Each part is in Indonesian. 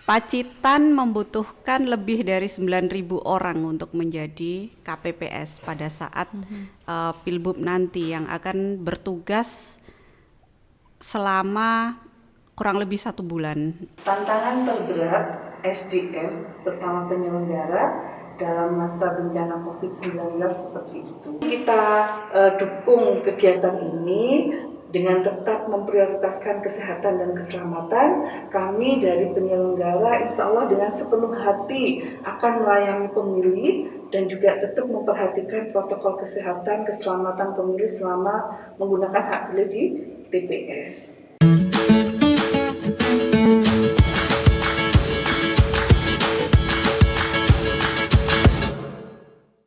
Pacitan membutuhkan lebih dari 9.000 orang untuk menjadi KPPS pada saat Pilbub nanti yang akan bertugas selama kurang lebih 1 bulan. Tantangan terberat SDM, terutama penyelenggara dalam masa bencana COVID-19 seperti itu. Kita dukung kegiatan ini dengan tetap memprioritaskan kesehatan dan keselamatan. Kami dari penyelenggara insya Allah dengan sepenuh hati akan melayani pemilih dan juga tetap memperhatikan protokol kesehatan, keselamatan pemilih selama menggunakan hak pilih di TPS.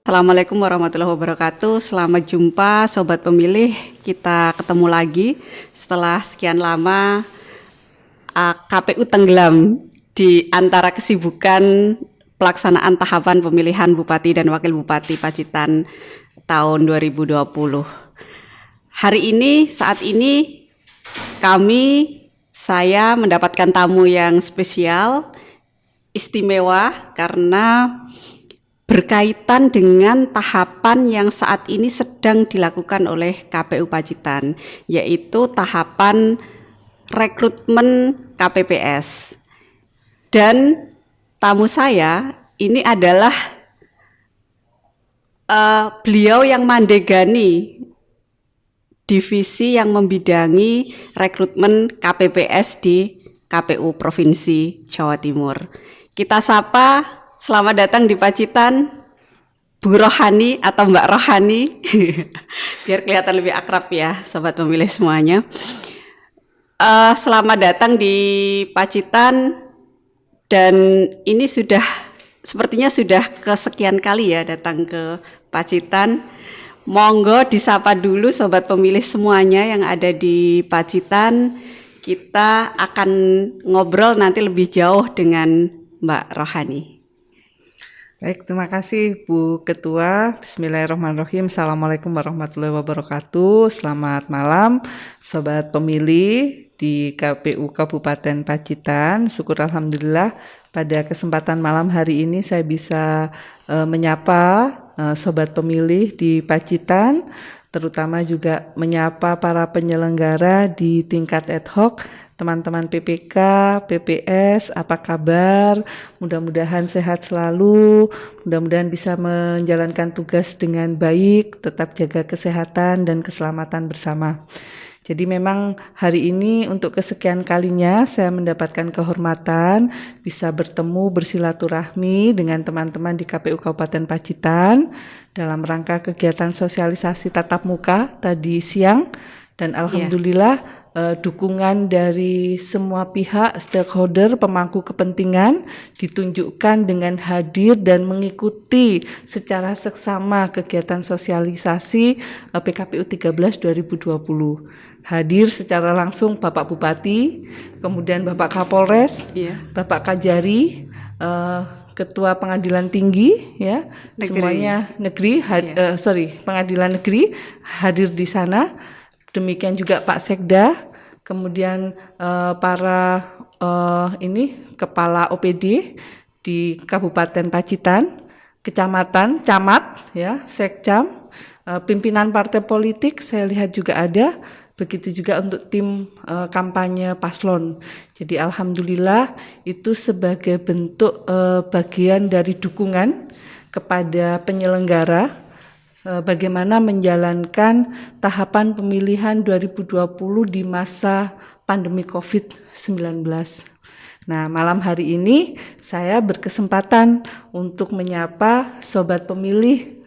Assalamualaikum warahmatullahi wabarakatuh. Selamat jumpa Sobat Pemilih. Kita ketemu lagi setelah sekian lama KPU tenggelam di antara kesibukan pelaksanaan tahapan pemilihan Bupati dan Wakil Bupati Pacitan tahun 2020. Hari ini, saat ini saya mendapatkan tamu yang spesial, istimewa karena berkaitan dengan tahapan yang saat ini sedang dilakukan oleh KPU Pacitan, yaitu tahapan rekrutmen KPPS. Dan tamu saya ini adalah beliau yang mandegani divisi yang membidangi rekrutmen KPPS di KPU Provinsi Jawa Timur. Kita sapa. Selamat datang di Pacitan, Bu Rohani atau Mbak Rohani, biar kelihatan lebih akrab ya, Sobat Pemilih semuanya. Selamat datang di Pacitan, dan ini sepertinya sudah kesekian kali ya datang ke Pacitan. Monggo disapa dulu Sobat Pemilih semuanya yang ada di Pacitan. Kita akan ngobrol nanti lebih jauh dengan Mbak Rohani. Baik, terima kasih Bu Ketua. Bismillahirrahmanirrahim. Assalamualaikum warahmatullahi wabarakatuh. Selamat malam Sobat Pemilih di KPU Kabupaten Pacitan. Syukur Alhamdulillah pada kesempatan malam hari ini saya bisa menyapa Sobat Pemilih di Pacitan, terutama juga menyapa para penyelenggara di tingkat ad hoc, teman-teman PPK, PPS, apa kabar? Mudah-mudahan sehat selalu, mudah-mudahan bisa menjalankan tugas dengan baik, tetap jaga kesehatan dan keselamatan bersama. Jadi memang hari ini untuk kesekian kalinya saya mendapatkan kehormatan bisa bertemu bersilaturahmi dengan teman-teman di KPU Kabupaten Pacitan dalam rangka kegiatan sosialisasi tatap muka tadi siang, dan alhamdulillah dukungan dari semua pihak stakeholder pemangku kepentingan ditunjukkan dengan hadir dan mengikuti secara seksama kegiatan sosialisasi PKPU 13 2020. Hadir secara langsung Bapak Bupati, kemudian Bapak Kapolres, Bapak Kajari, Ketua Pengadilan Tinggi, ya, semuanya Pengadilan Negeri hadir di sana. Demikian juga Pak Sekda, kemudian para kepala OPD di Kabupaten Pacitan, kecamatan, camat, ya, sekcam, pimpinan partai politik saya lihat juga ada. Begitu juga untuk tim kampanye paslon. Jadi alhamdulillah itu sebagai bentuk bagian dari dukungan kepada penyelenggara bagaimana menjalankan tahapan pemilihan 2020 di masa pandemi COVID-19. Nah, malam hari ini saya berkesempatan untuk menyapa Sobat Pemilih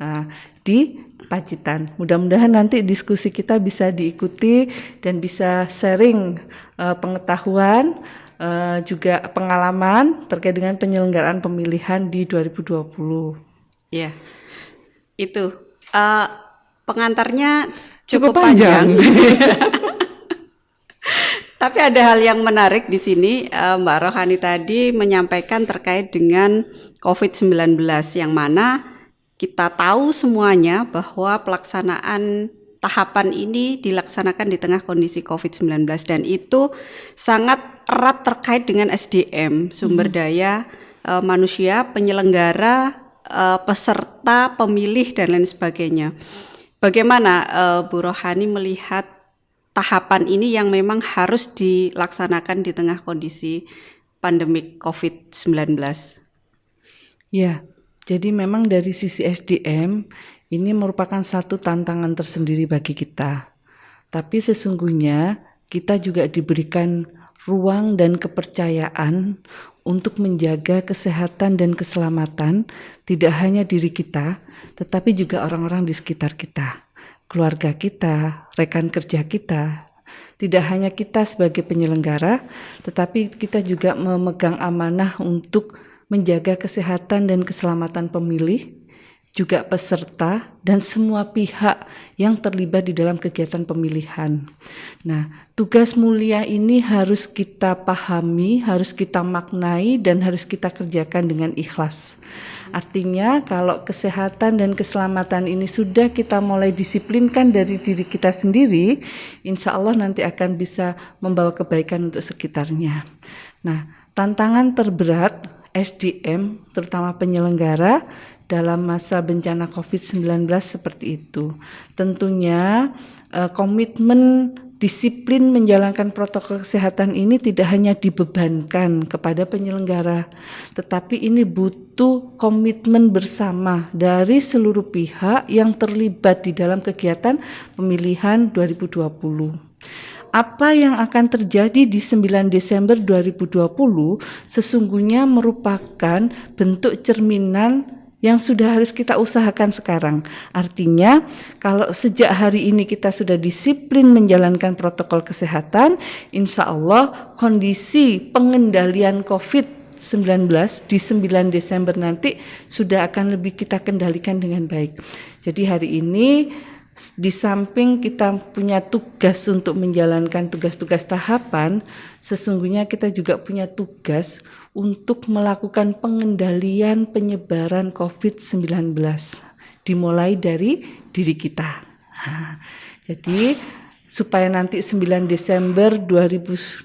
di Pacitan. Mudah-mudahan nanti diskusi kita bisa diikuti dan bisa sharing pengetahuan, juga pengalaman terkait dengan penyelenggaraan pemilihan di 2020. Ya, itu pengantarnya cukup panjang. Tapi ada hal yang menarik di sini. Mbak Rohani tadi menyampaikan terkait dengan COVID-19 yang mana kita tahu semuanya bahwa pelaksanaan tahapan ini dilaksanakan di tengah kondisi COVID-19 dan itu sangat erat terkait dengan SDM, sumber daya manusia, penyelenggara, peserta, pemilih dan lain sebagainya. Bagaimana Bu Rohani melihat tahapan ini yang memang harus dilaksanakan di tengah kondisi pandemik COVID-19? Ya, jadi memang dari sisi SDM ini merupakan satu tantangan tersendiri bagi kita. Tapi sesungguhnya kita juga diberikan ruang dan kepercayaan untuk menjaga kesehatan dan keselamatan tidak hanya diri kita, tetapi juga orang-orang di sekitar kita, keluarga kita, rekan kerja kita. Tidak hanya kita sebagai penyelenggara, tetapi kita juga memegang amanah untuk menjaga kesehatan dan keselamatan pemilih, juga peserta dan semua pihak yang terlibat di dalam kegiatan pemilihan. Nah, tugas mulia ini harus kita pahami, harus kita maknai dan harus kita kerjakan dengan ikhlas. Artinya kalau kesehatan dan keselamatan ini sudah kita mulai disiplinkan dari diri kita sendiri, insya Allah nanti akan bisa membawa kebaikan untuk sekitarnya. Nah, tantangan terberat SDM, terutama penyelenggara, dalam masa bencana COVID-19 seperti itu. Tentunya komitmen disiplin menjalankan protokol kesehatan ini tidak hanya dibebankan kepada penyelenggara, tetapi ini butuh komitmen bersama dari seluruh pihak yang terlibat di dalam kegiatan pemilihan 2020. Apa yang akan terjadi di 9 Desember 2020 sesungguhnya merupakan bentuk cerminan yang sudah harus kita usahakan sekarang. Artinya, kalau sejak hari ini kita sudah disiplin menjalankan protokol kesehatan, insya Allah kondisi pengendalian COVID-19 di 9 Desember nanti sudah akan lebih kita kendalikan dengan baik. Jadi hari ini di samping kita punya tugas untuk menjalankan tugas-tugas tahapan, sesungguhnya kita juga punya tugas untuk melakukan pengendalian penyebaran COVID-19 dimulai dari diri kita. Jadi supaya nanti 9 Desember 2020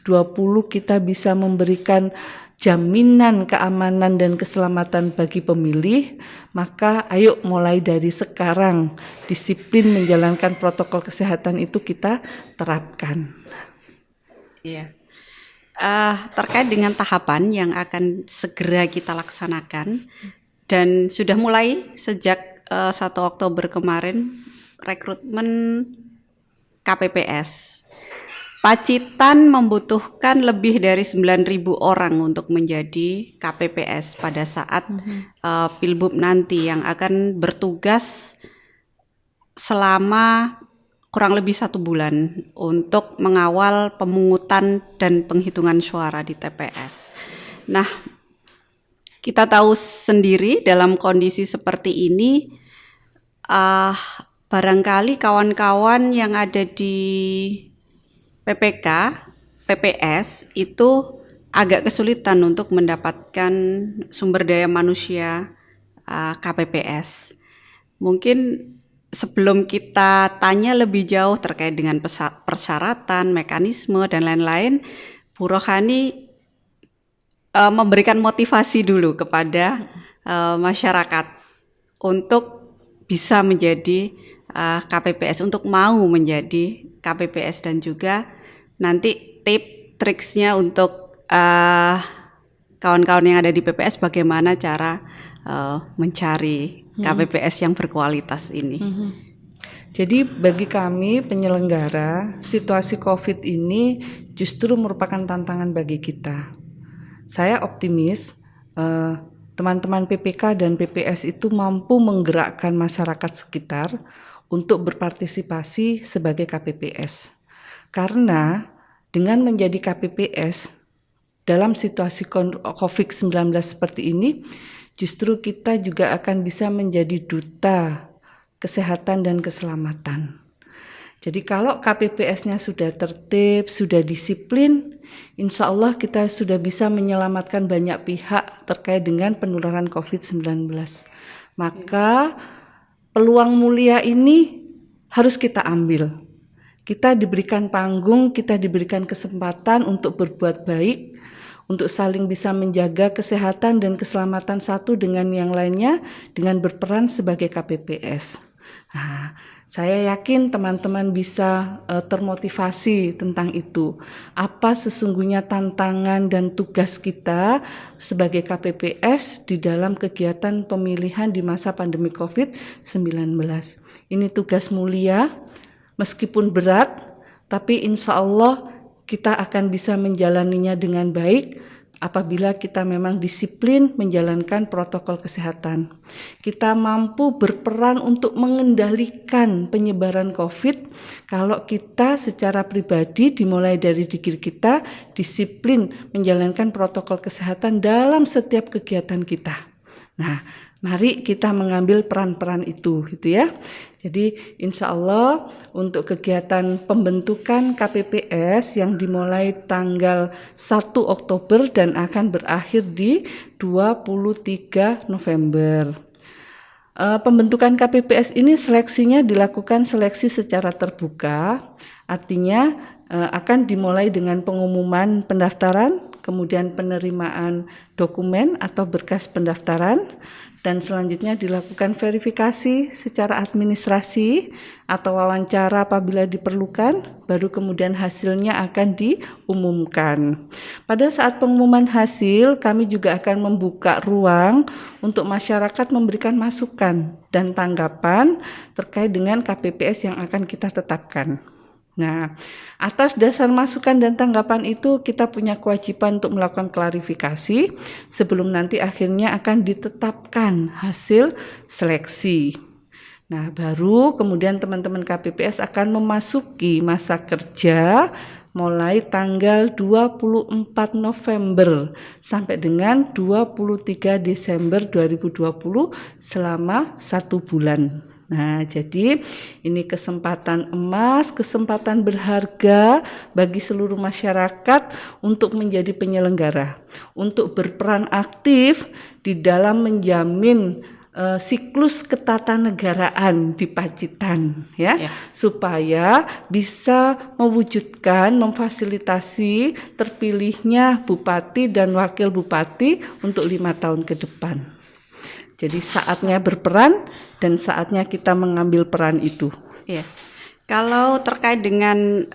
kita bisa memberikan jaminan keamanan dan keselamatan bagi pemilih, maka ayo mulai dari sekarang disiplin menjalankan protokol kesehatan itu kita terapkan. Iya. Terkait dengan tahapan yang akan segera kita laksanakan dan sudah mulai sejak 1 Oktober kemarin rekrutmen KPPS. Pacitan membutuhkan lebih dari 9.000 orang untuk menjadi KPPS pada saat Pilbub nanti yang akan bertugas selama kurang lebih 1 bulan untuk mengawal pemungutan dan penghitungan suara di TPS. Nah, kita tahu sendiri dalam kondisi seperti ini, barangkali kawan-kawan yang ada di PPK, PPS itu agak kesulitan untuk mendapatkan sumber daya manusia KPPS. Mungkin sebelum kita tanya lebih jauh terkait dengan persyaratan, mekanisme, dan lain-lain, Bu Rohani memberikan motivasi dulu kepada masyarakat untuk bisa menjadi KPPS, untuk mau menjadi KPPS, dan juga nanti triksnya untuk kawan-kawan yang ada di PPS bagaimana cara mencari KPPS yang berkualitas ini. Jadi bagi kami penyelenggara, situasi COVID ini justru merupakan tantangan bagi kita. Saya optimis teman-teman PPK dan PPS itu mampu menggerakkan masyarakat sekitar untuk berpartisipasi sebagai KPPS. Karena dengan menjadi KPPS dalam situasi COVID-19 seperti ini, justru kita juga akan bisa menjadi duta kesehatan dan keselamatan. Jadi kalau KPPS-nya sudah tertib, sudah disiplin, insya Allah kita sudah bisa menyelamatkan banyak pihak terkait dengan penularan COVID-19. Maka peluang mulia ini harus kita ambil. Kita diberikan panggung, kita diberikan kesempatan untuk berbuat baik, untuk saling bisa menjaga kesehatan dan keselamatan satu dengan yang lainnya dengan berperan sebagai KPPS. Nah, saya yakin teman-teman bisa termotivasi tentang itu. Apa sesungguhnya tantangan dan tugas kita sebagai KPPS di dalam kegiatan pemilihan di masa pandemi COVID-19. Ini tugas mulia, meskipun berat, tapi insya Allah kita akan bisa menjalaninya dengan baik apabila kita memang disiplin menjalankan protokol kesehatan. Kita mampu berperan untuk mengendalikan penyebaran COVID kalau kita secara pribadi dimulai dari diri kita disiplin menjalankan protokol kesehatan dalam setiap kegiatan kita. Nah, mari kita mengambil peran-peran itu, gitu ya. Jadi insya Allah untuk kegiatan pembentukan KPPS yang dimulai tanggal 1 Oktober dan akan berakhir di 23 November. Pembentukan KPPS ini seleksinya dilakukan seleksi secara terbuka, artinya akan dimulai dengan pengumuman pendaftaran, kemudian penerimaan dokumen atau berkas pendaftaran, dan selanjutnya dilakukan verifikasi secara administrasi atau wawancara apabila diperlukan, baru kemudian hasilnya akan diumumkan. Pada saat pengumuman hasil, kami juga akan membuka ruang untuk masyarakat memberikan masukan dan tanggapan terkait dengan KPPS yang akan kita tetapkan. Nah, atas dasar masukan dan tanggapan itu kita punya kewajiban untuk melakukan klarifikasi sebelum nanti akhirnya akan ditetapkan hasil seleksi. Nah, baru kemudian teman-teman KPPS akan memasuki masa kerja mulai tanggal 24 November sampai dengan 23 Desember 2020 selama 1 bulan. Nah, jadi ini kesempatan emas, kesempatan berharga bagi seluruh masyarakat untuk menjadi penyelenggara, untuk berperan aktif di dalam menjamin siklus ketatanegaraan di Pacitan, ya, supaya bisa mewujudkan, memfasilitasi terpilihnya bupati dan wakil bupati untuk 5 tahun ke depan. Jadi saatnya berperan dan saatnya kita mengambil peran itu. Ya. Kalau terkait dengan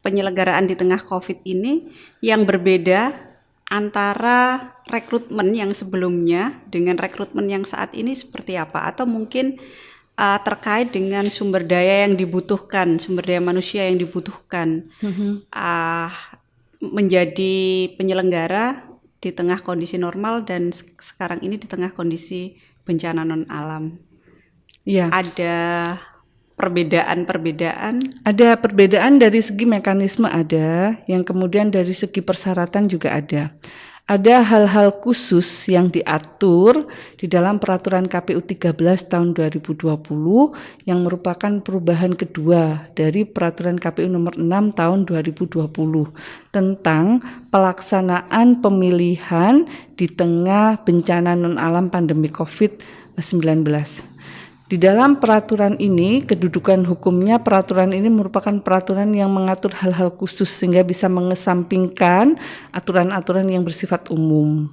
penyelenggaraan di tengah COVID ini, yang berbeda antara rekrutmen yang sebelumnya dengan rekrutmen yang saat ini seperti apa? Atau mungkin terkait dengan sumber daya yang dibutuhkan, sumber daya manusia yang dibutuhkan menjadi penyelenggara di tengah kondisi normal dan sekarang ini di tengah kondisi bencana non-alam. Ya. Ada perbedaan? Ada perbedaan dari segi mekanisme ada, yang kemudian dari segi persyaratan juga ada. Ada hal-hal khusus yang diatur di dalam peraturan KPU 13 tahun 2020 yang merupakan perubahan kedua dari peraturan KPU nomor 6 tahun 2020 tentang pelaksanaan pemilihan di tengah bencana non-alam pandemi COVID-19. Di dalam peraturan ini, kedudukan hukumnya peraturan ini merupakan peraturan yang mengatur hal-hal khusus sehingga bisa mengesampingkan aturan-aturan yang bersifat umum.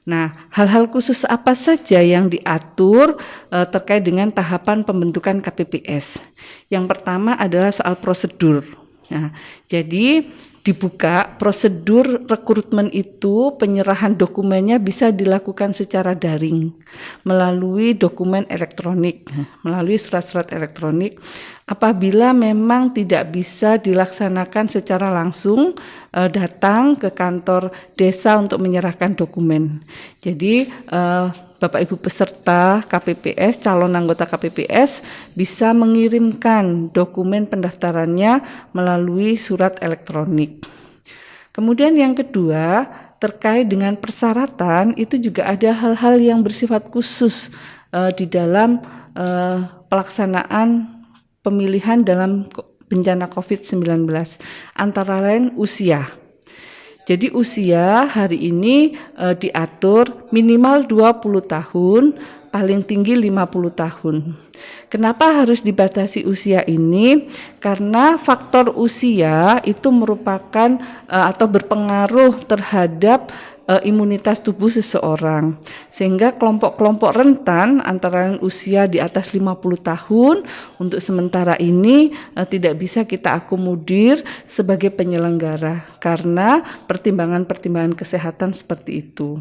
Nah, hal-hal khusus apa saja yang diatur terkait dengan tahapan pembentukan KPPS? Yang pertama adalah soal prosedur. Nah, jadi dibuka prosedur rekrutmen itu, penyerahan dokumennya bisa dilakukan secara daring melalui dokumen elektronik, melalui surat-surat elektronik. Apabila memang tidak bisa dilaksanakan secara langsung, datang ke kantor desa untuk menyerahkan dokumen. Jadi Bapak Ibu peserta KPPS, calon anggota KPPS bisa mengirimkan dokumen pendaftarannya melalui surat elektronik. Kemudian yang kedua, terkait dengan persyaratan, itu juga ada hal-hal yang bersifat khusus di dalam pelaksanaan pemilihan dalam bencana COVID-19, antara lain usia. Jadi usia hari ini diatur minimal 20 tahun paling tinggi 50 tahun. Kenapa harus dibatasi usia ini? Karena faktor usia itu merupakan atau berpengaruh terhadap imunitas tubuh seseorang. Sehingga kelompok-kelompok rentan antara usia di atas 50 tahun untuk sementara ini tidak bisa kita akomodir sebagai penyelenggara karena pertimbangan-pertimbangan kesehatan seperti itu.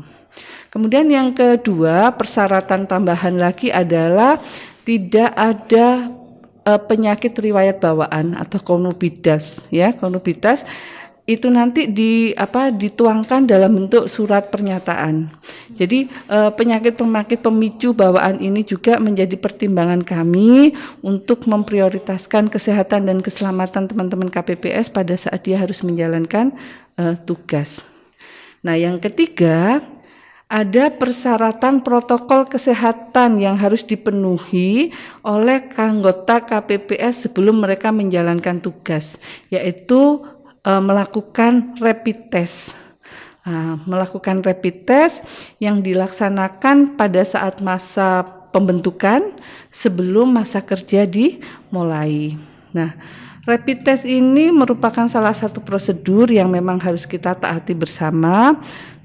Kemudian yang kedua, persyaratan tambahan lagi adalah tidak ada penyakit riwayat bawaan atau komorbiditas, ya. Komorbiditas itu nanti dituangkan dalam bentuk surat pernyataan. Jadi penyakit-penyakit pemicu bawaan ini juga menjadi pertimbangan kami untuk memprioritaskan kesehatan dan keselamatan teman-teman KPPS pada saat dia harus menjalankan tugas. Nah, yang ketiga, ada persyaratan protokol kesehatan yang harus dipenuhi oleh anggota KPPS sebelum mereka menjalankan tugas, yaitu melakukan rapid test. Melakukan rapid test yang dilaksanakan pada saat masa pembentukan sebelum masa kerja dimulai. Nah, rapid test ini merupakan salah satu prosedur yang memang harus kita taati bersama.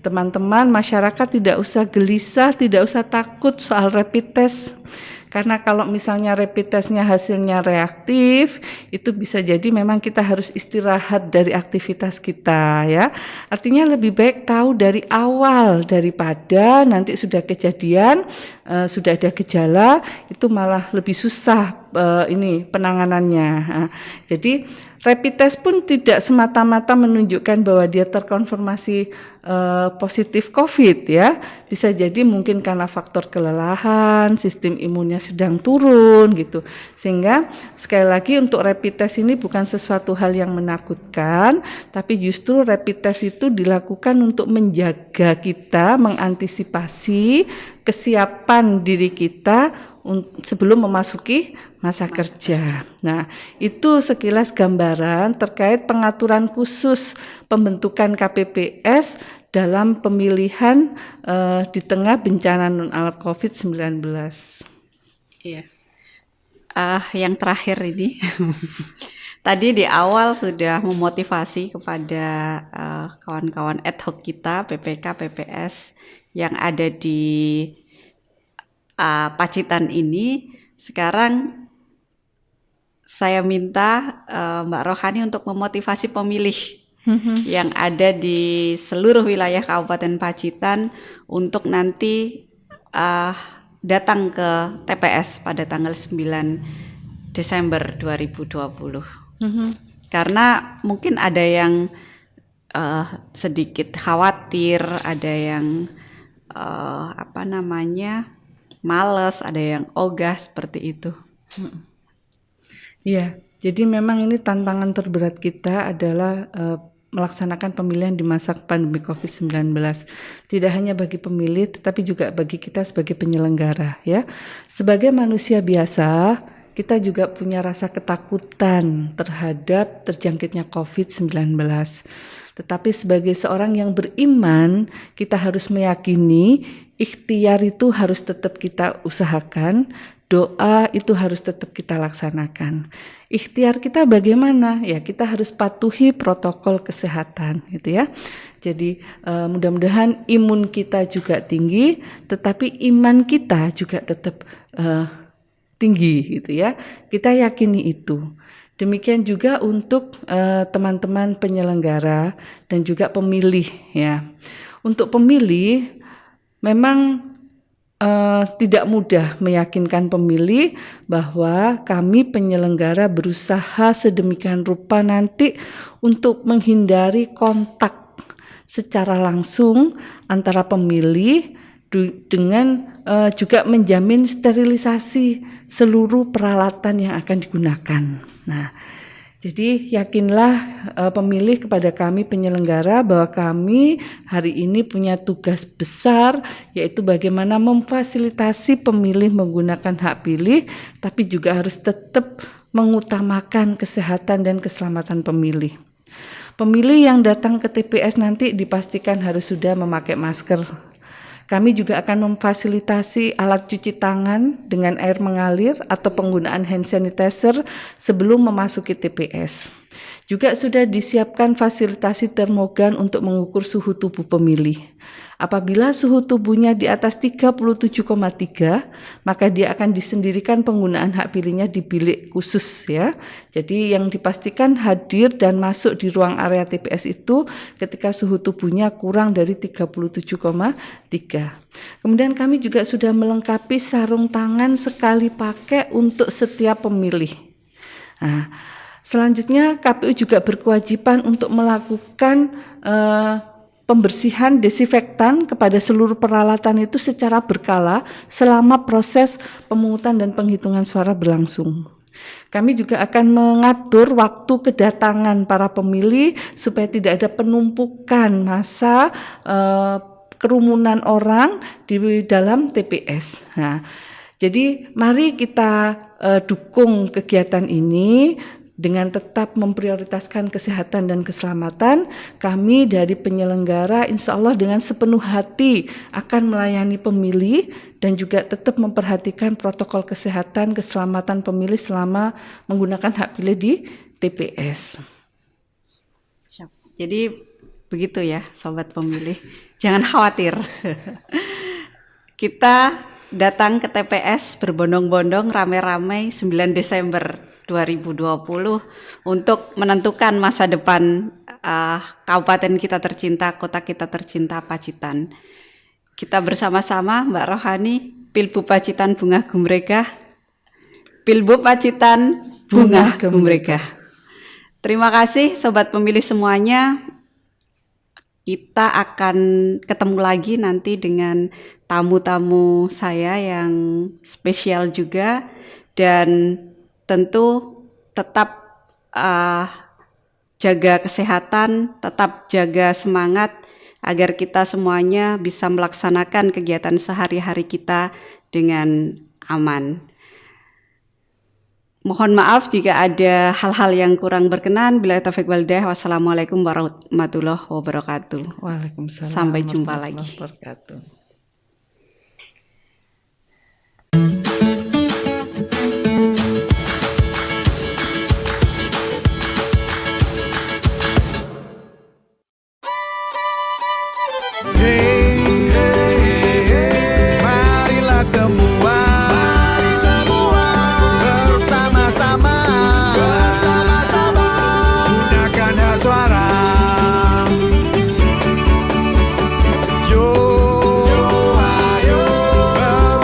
Teman-teman masyarakat tidak usah gelisah, tidak usah takut soal rapid test. Karena kalau misalnya rapid testnya hasilnya reaktif, itu bisa jadi memang kita harus istirahat dari aktivitas kita, ya. Artinya lebih baik tahu dari awal daripada nanti sudah kejadian, sudah ada gejala, itu malah lebih susah penanganannya. Jadi rapid test pun tidak semata-mata menunjukkan bahwa dia terkonfirmasi positif COVID, ya. Bisa jadi mungkin karena faktor kelelahan, sistem imunnya sedang turun gitu. Sehingga sekali lagi untuk rapid test ini bukan sesuatu hal yang menakutkan, tapi justru rapid test itu dilakukan untuk menjaga kita, mengantisipasi kesiapan diri kita sebelum memasuki masa kerja. Nah, itu sekilas gambaran terkait pengaturan khusus pembentukan KPPS dalam pemilihan di tengah bencana non-alat COVID-19. Iya. Yang terakhir ini, tadi di awal sudah memotivasi kepada kawan-kawan ad hoc kita, PPK, PPS yang ada di Pacitan ini. Sekarang saya minta Mbak Rohani untuk memotivasi pemilih yang ada di seluruh wilayah Kabupaten Pacitan untuk nanti datang ke TPS pada tanggal 9 Desember 2020. Karena mungkin ada yang sedikit khawatir, ada yang males, ada yang ogah seperti itu. Iya, jadi memang ini tantangan terberat kita adalah melaksanakan pemilihan di masa pandemi COVID-19. Tidak hanya bagi pemilih, tetapi juga bagi kita sebagai penyelenggara, ya. Sebagai manusia biasa, kita juga punya rasa ketakutan terhadap terjangkitnya COVID-19. Tetapi sebagai seorang yang beriman, kita harus meyakini ikhtiar itu harus tetap kita usahakan, doa itu harus tetap kita laksanakan. Ikhtiar kita bagaimana? Ya, kita harus patuhi protokol kesehatan, gitu ya. Jadi mudah-mudahan imun kita juga tinggi, tetapi iman kita juga tetap tinggi, gitu ya. Kita yakini itu. Demikian juga untuk teman-teman penyelenggara dan juga pemilih, ya. Untuk pemilih memang tidak mudah meyakinkan pemilih bahwa kami penyelenggara berusaha sedemikian rupa nanti untuk menghindari kontak secara langsung antara pemilih dengan juga menjamin sterilisasi seluruh peralatan yang akan digunakan. Nah, jadi yakinlah pemilih kepada kami penyelenggara bahwa kami hari ini punya tugas besar, yaitu bagaimana memfasilitasi pemilih menggunakan hak pilih, tapi juga harus tetap mengutamakan kesehatan dan keselamatan pemilih. Pemilih yang datang ke TPS nanti dipastikan harus sudah memakai masker. Kami juga akan memfasilitasi alat cuci tangan dengan air mengalir atau penggunaan hand sanitizer sebelum memasuki TPS. Juga sudah disiapkan fasilitasi termogan untuk mengukur suhu tubuh pemilih. Apabila suhu tubuhnya di atas 37,3, maka dia akan disendirikan penggunaan hak pilihnya di bilik khusus ya. Jadi yang dipastikan hadir dan masuk di ruang area TPS itu ketika suhu tubuhnya kurang dari 37,3. Kemudian kami juga sudah melengkapi sarung tangan sekali pakai untuk setiap pemilih. Nah, selanjutnya KPU juga berkewajiban untuk melakukan pembersihan desinfektan kepada seluruh peralatan itu secara berkala selama proses pemungutan dan penghitungan suara berlangsung. Kami juga akan mengatur waktu kedatangan para pemilih supaya tidak ada penumpukan massa kerumunan orang di dalam TPS. Nah, jadi mari kita dukung kegiatan ini dengan tetap memprioritaskan kesehatan dan keselamatan. Kami dari penyelenggara insya Allah dengan sepenuh hati akan melayani pemilih dan juga tetap memperhatikan protokol kesehatan keselamatan pemilih selama menggunakan hak pilih di TPS. Jadi begitu ya sobat pemilih, jangan khawatir. Kita datang ke TPS berbondong-bondong rame-rame 9 Desember 2020 untuk menentukan masa depan kabupaten kita tercinta, kota kita tercinta Pacitan. Kita bersama-sama Mbak Rohani, Pilbub Pacitan Bunga Gumregah, Pilbub Pacitan Bunga Gumregah. Terima kasih sobat pemilih semuanya. Kita akan ketemu lagi nanti dengan tamu-tamu saya yang spesial juga, dan tentu tetap jaga kesehatan, tetap jaga semangat agar kita semuanya bisa melaksanakan kegiatan sehari-hari kita dengan aman. Mohon maaf jika ada hal-hal yang kurang berkenan. Bila taufiq wal hidayah. Wassalamualaikum warahmatullahi wabarakatuh. Waalaikumsalam. Sampai jumpa lagi. Wabarakatuh. Marilah semua bersama-sama gunakan hak suara. Yo, ayo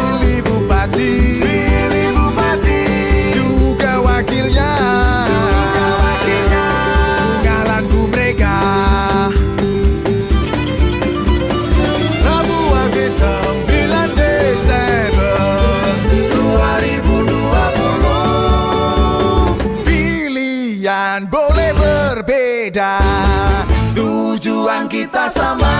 memilih bupati, juga wakilnya, Bungalan Gumregah. 9 Desember 2020. Pilihan boleh berbeda, tujuan kita sama.